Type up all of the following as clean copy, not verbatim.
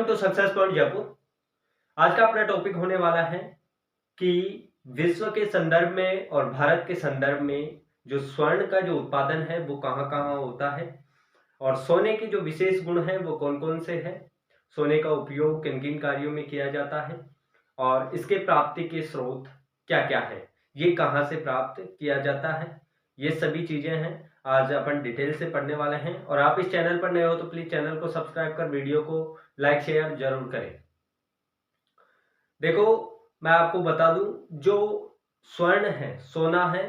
To success point Jaipur. आज का अपना टॉपिक होने वाला है कि विश्व के संदर्भ में और भारत के संदर्भ में जो स्वर्ण का जो उत्पादन है वो कहाँ कहाँ होता है और सोने के जो विशेष गुण हैं वो कौन कौन से हैं, सोने का उपयोग किन किन कार्यों में किया जाता है और इसके प्राप्ति के स्रोत क्या क्या है, ये कहाँ से प्राप्त किया जाता है, ये सभी चीजें हैं आज अपन डिटेल से पढ़ने वाले हैं। और आप इस चैनल पर नए हो तो प्लीज चैनल को सब्सक्राइब कर वीडियो को लाइक शेयर जरूर करें। देखो, मैं आपको बता दूं, जो स्वर्ण है, सोना है,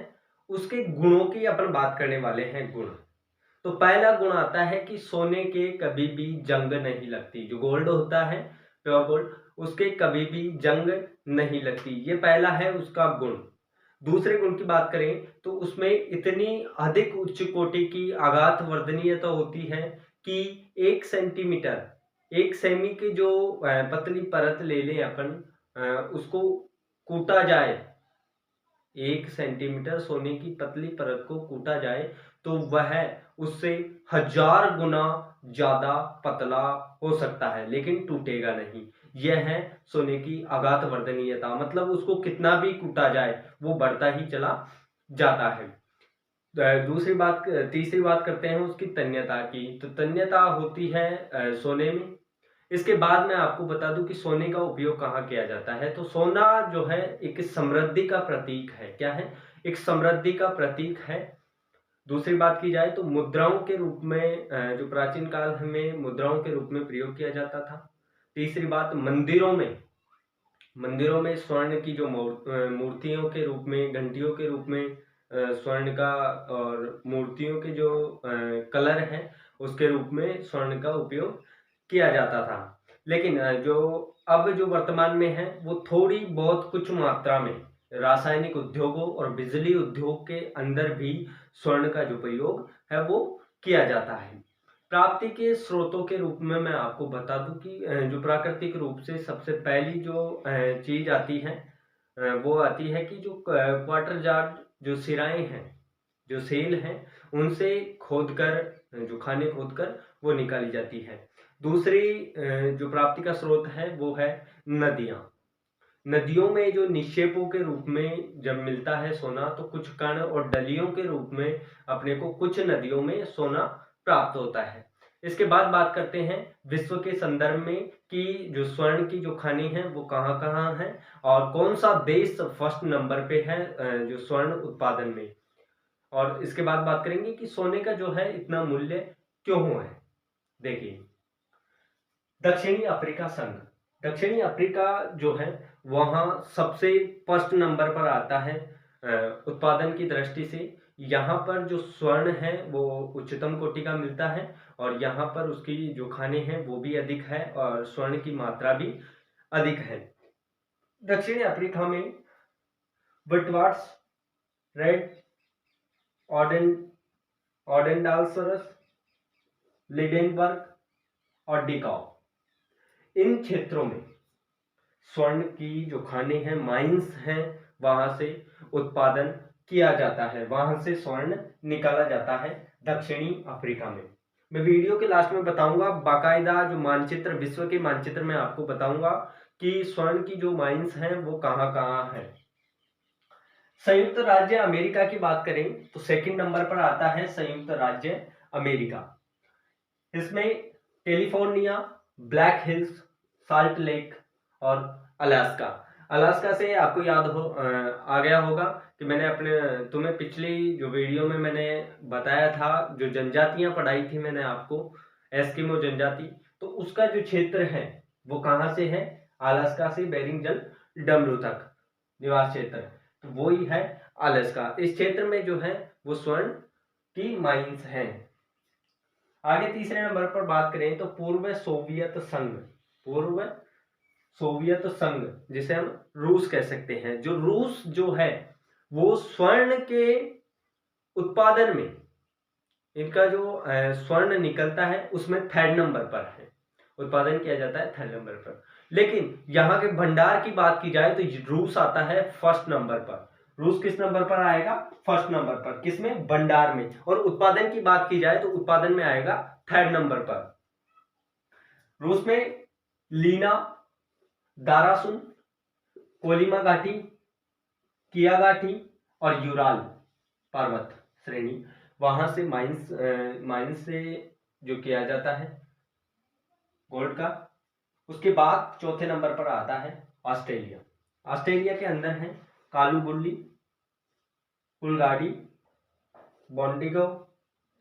उसके गुणों की अपन बात करने वाले हैं। गुण तो पहला गुण आता है कि सोने के कभी भी जंग नहीं लगती। जो गोल्ड होता है, प्योर गोल्ड, उसके कभी भी जंग नहीं लगती, ये पहला है उसका गुण। दूसरे गुण की बात करें तो उसमें इतनी अधिक उच्च कोटि की आघात वर्धनीयता होती है कि 1 सेंटीमीटर, 1 सेमी की जो पतली परत ले लें अपन, उसको कूटा जाए, 1 सेंटीमीटर सोने की पतली परत को कूटा जाए तो वह उससे 1000 गुना ज्यादा पतला हो सकता है, लेकिन टूटेगा नहीं। यह है सोने की आघात वर्धनीयता, मतलब उसको कितना भी कूटा जाए वो बढ़ता ही चला जाता है। तीसरी बात करते हैं उसकी तन्यता की। तो तन्यता होती है सोने में। इसके बाद मैं आपको बता दूं कि सोने का उपयोग कहाँ किया जाता है। तो सोना जो है एक समृद्धि का प्रतीक है। क्या है? एक समृद्धि का प्रतीक है। दूसरी बात की जाए तो मुद्राओं के रूप में, जो प्राचीन काल में मुद्राओं के रूप में प्रयोग किया जाता था। तीसरी बात, मंदिरों में स्वर्ण की जो मूर्तियों के रूप में, घंटियों के रूप में स्वर्ण का, और मूर्तियों के जो कलर हैं उसके रूप में स्वर्ण का उपयोग किया जाता था। लेकिन जो वर्तमान में है वो थोड़ी बहुत कुछ मात्रा में रासायनिक उद्योगों और बिजली उद्योग के अंदर भी स्वर्ण का जो प्रयोग है वो किया जाता है। प्राप्ति के स्रोतों के रूप में मैं आपको बता दूं कि जो प्राकृतिक रूप से सबसे पहली जो चीज आती है वो आती है कि जो क्वार्टर जार्ड जो सिराएं हैं, जो सेल हैं, उनसे खोदकर, जो खाने खोदकर वो निकाली जाती है। दूसरी जो प्राप्ति का स्रोत है वो है नदियां। नदियों में जो निक्षेपों के रूप में जब मिलता है सोना तो कुछ कण और डलियों के रूप में अपने को कुछ नदियों में सोना प्राप्त होता है। इसके बाद बात करते हैं विश्व के संदर्भ में कि जो स्वर्ण की जो खानी है वो कहाँ कहाँ है और कौन सा देश फर्स्ट नंबर पे है जो स्वर्ण उत्पादन में। और इसके बाद बात करेंगे कि सोने का जो है इतना मूल्य क्यों है। देखिए, दक्षिणी अफ्रीका संघ, दक्षिणी अफ्रीका जो है वहां सबसे फर्स्ट नंबर पर आता है उत्पादन की दृष्टि से। यहाँ पर जो स्वर्ण है वो उच्चतम कोटि का मिलता है और यहाँ पर उसकी जो खाने हैं वो भी अधिक है और स्वर्ण की मात्रा भी अधिक है। दक्षिणी अफ्रीका में विटवाट्स, रेड ऑडेंडालसरस, लिडेनबर्ग और डिकाओ, इन क्षेत्रों में स्वर्ण की जो खाने हैं, माइंस हैं, वहां से उत्पादन किया जाता है, वहां से स्वर्ण निकाला जाता है दक्षिणी अफ्रीका में। मैं वीडियो के लास्ट में बताऊंगा बाकायदा जो मानचित्र, विश्व के मानचित्र में आपको बताऊंगा कि स्वर्ण की जो माइंस हैं वो कहाँ कहाँ है। संयुक्त राज्य अमेरिका की बात करें तो सेकंड नंबर पर आता है संयुक्त राज्य अमेरिका। इसमें California, black hills, salt lake और अलास्का। अलास्का से आपको याद आ गया होगा कि मैंने तुम्हें पिछली जो वीडियो में मैंने बताया था, जो जनजातियां पढ़ाई थी मैंने आपको, एस्किमो जनजाति, तो उसका जो क्षेत्र है वो कहाँ से है? अलास्का से बेरिंग जल डमरू तक निवास क्षेत्र, तो वो ही है अलास्का। इस क्षेत्र में जो है वो स्वर्ण की माइंस हैं। आगे तीसरे नंबर पर बात करें तो पूर्व सोवियत संघ, जिसे हम रूस कह सकते हैं। जो रूस जो है वो स्वर्ण के उत्पादन में, इनका जो स्वर्ण निकलता है उसमें थर्ड नंबर पर है, उत्पादन किया जाता है थर्ड नंबर पर। लेकिन यहाँ के भंडार की बात की जाए तो रूस आता है फर्स्ट नंबर पर। रूस किस नंबर पर आएगा? फर्स्ट नंबर पर। किसमें? भंडार में। और उत्पादन की बात की जाए तो उत्पादन में आएगा थर्ड नंबर पर। रूस में लीना, दारासुन, कोलिमा घाटी, किया घाटी और यूराल पर्वत श्रेणी, वहां से माइंस से जो किया जाता है गोल्ड का। उसके बाद चौथे नंबर पर आता है ऑस्ट्रेलिया। ऑस्ट्रेलिया के अंदर है कालूगुल्ली, कुलगाड़ी, बॉन्डिगो,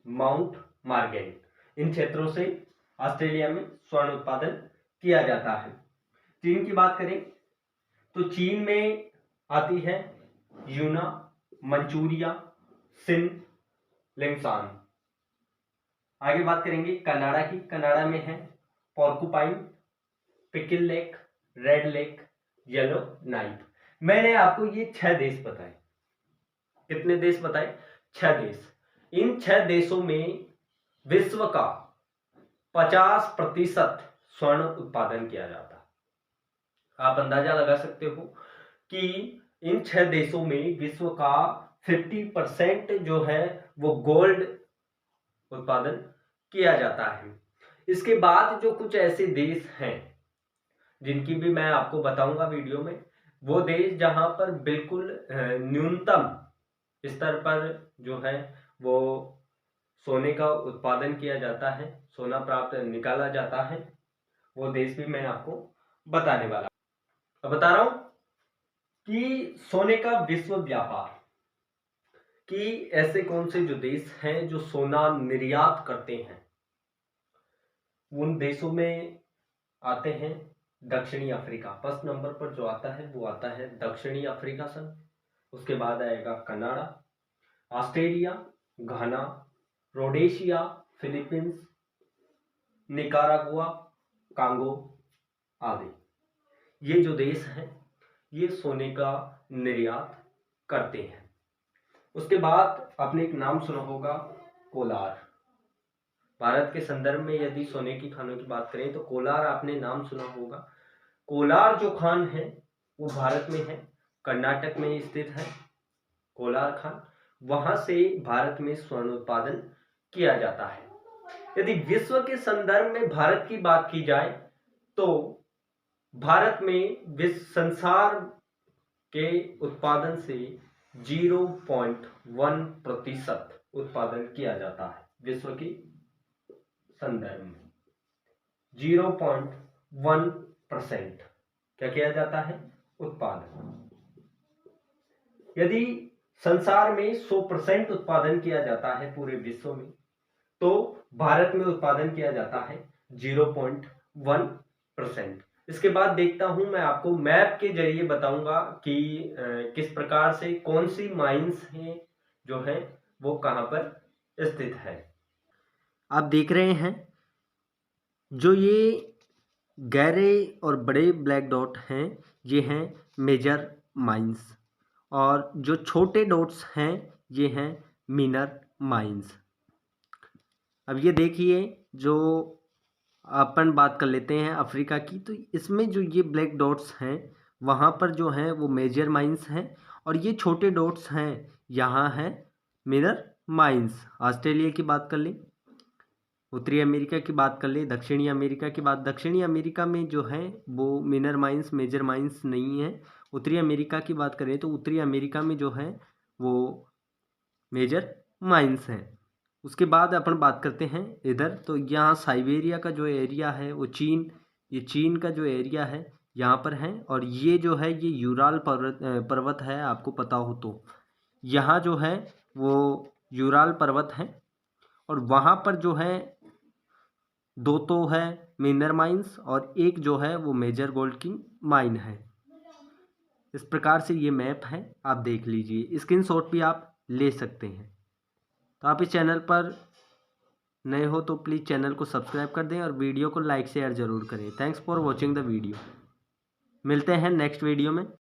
माउंट मार्गेन। इन क्षेत्रों से ऑस्ट्रेलिया में स्वर्ण उत्पादन किया जाता है। चीन की बात करें तो चीन में आती है यूना, मंचूरिया, सिंध, लिंगशान। आगे बात करेंगे कनाडा की। कनाडा में है Porcupine, Pickle Lake, Red Lake, Yellowknife. मैंने आपको ये 6 देश बताए। कितने देश बताए? 6 देश। इन 6 देशों में विश्व का 50% स्वर्ण उत्पादन किया जाता है। आप अंदाजा लगा सकते हो कि इन 6 देशों में विश्व का 50% जो है वो गोल्ड उत्पादन किया जाता है। इसके बाद जो कुछ ऐसे देश हैं जिनकी भी मैं आपको बताऊंगा वीडियो में, वो देश जहां पर बिल्कुल न्यूनतम स्तर पर जो है वो सोने का उत्पादन किया जाता है, सोना प्राप्त निकाला जाता है, वो देश भी मैं आपको बताने वाला। अब बता रहा हूं कि सोने का विश्व व्यापार कि ऐसे कौन से जो देश हैं जो सोना निर्यात करते हैं। उन देशों में आते हैं दक्षिणी अफ्रीका। फर्स्ट नंबर पर जो आता है वो आता है दक्षिणी अफ्रीका सन। उसके बाद आएगा कनाडा, ऑस्ट्रेलिया, घाना, रोडेशिया, फिलीपींस, निकारागुआ, कांगो आदि। ये जो देश हैं ये सोने का निर्यात करते हैं। उसके बाद आपने एक नाम सुना होगा कोलार। भारत के संदर्भ में यदि सोने की खानों की बात करें तो कोलार आपने नाम सुना होगा। कोलार जो खान है वो भारत में है, कर्नाटक में स्थित है कोलार खान। वहां से भारत में स्वर्ण उत्पादन किया जाता है। यदि विश्व के संदर्भ में भारत की बात की जाए तो भारत में विश्व संसार के उत्पादन से 0.1% उत्पादन किया जाता है। विश्व की संदर्भ में 0.1% क्या किया जाता है? उत्पादन। यदि संसार में 100% उत्पादन किया जाता है पूरे विश्व में, तो भारत में उत्पादन किया जाता है 0.1%। इसके बाद देखता हूं मैं आपको मैप के जरिए बताऊंगा कि किस प्रकार से कौन सी माइंस हैं जो है वो कहां पर स्थित है। आप देख रहे हैं जो ये गहरे और बड़े ब्लैक डॉट हैं ये हैं मेजर माइंस, और जो छोटे डॉट्स हैं ये हैं मिनर माइंस। अब ये देखिए जो अपन बात कर लेते हैं अफ्रीका की, तो इसमें जो ये ब्लैक डॉट्स हैं वहाँ पर जो हैं वो मेजर माइंस हैं, और ये छोटे डॉट्स हैं यहाँ हैं मिनर माइंस। ऑस्ट्रेलिया की बात कर लें, उत्तरी अमेरिका की बात कर ले, दक्षिणी अमेरिका की बात, दक्षिणी अमेरिका में जो है वो मिनर माइंस मेजर माइंस नहीं है। उत्तरी अमेरिका की बात करें तो उत्तरी अमेरिका में जो है वो मेजर माइंस हैं। उसके बाद अपन बात करते हैं इधर, तो यहाँ साइबेरिया का जो एरिया है वो ये चीन का जो एरिया है यहाँ पर है, और ये जो है ये यूराल पर्वत है, आपको पता हो तो यहाँ जो है वो यूराल पर्वत है, और वहाँ पर जो है 2 तो है मिनर माइंस और एक जो है वो मेजर गोल्ड की माइन है। इस प्रकार से ये मैप है, आप देख लीजिए, स्क्रीनशॉट भी आप ले सकते हैं। तो आप इस चैनल पर नए हो तो प्लीज़ चैनल को सब्सक्राइब कर दें और वीडियो को लाइक शेयर ज़रूर करें। Thanks for watching the video. मिलते हैं नेक्स्ट वीडियो में।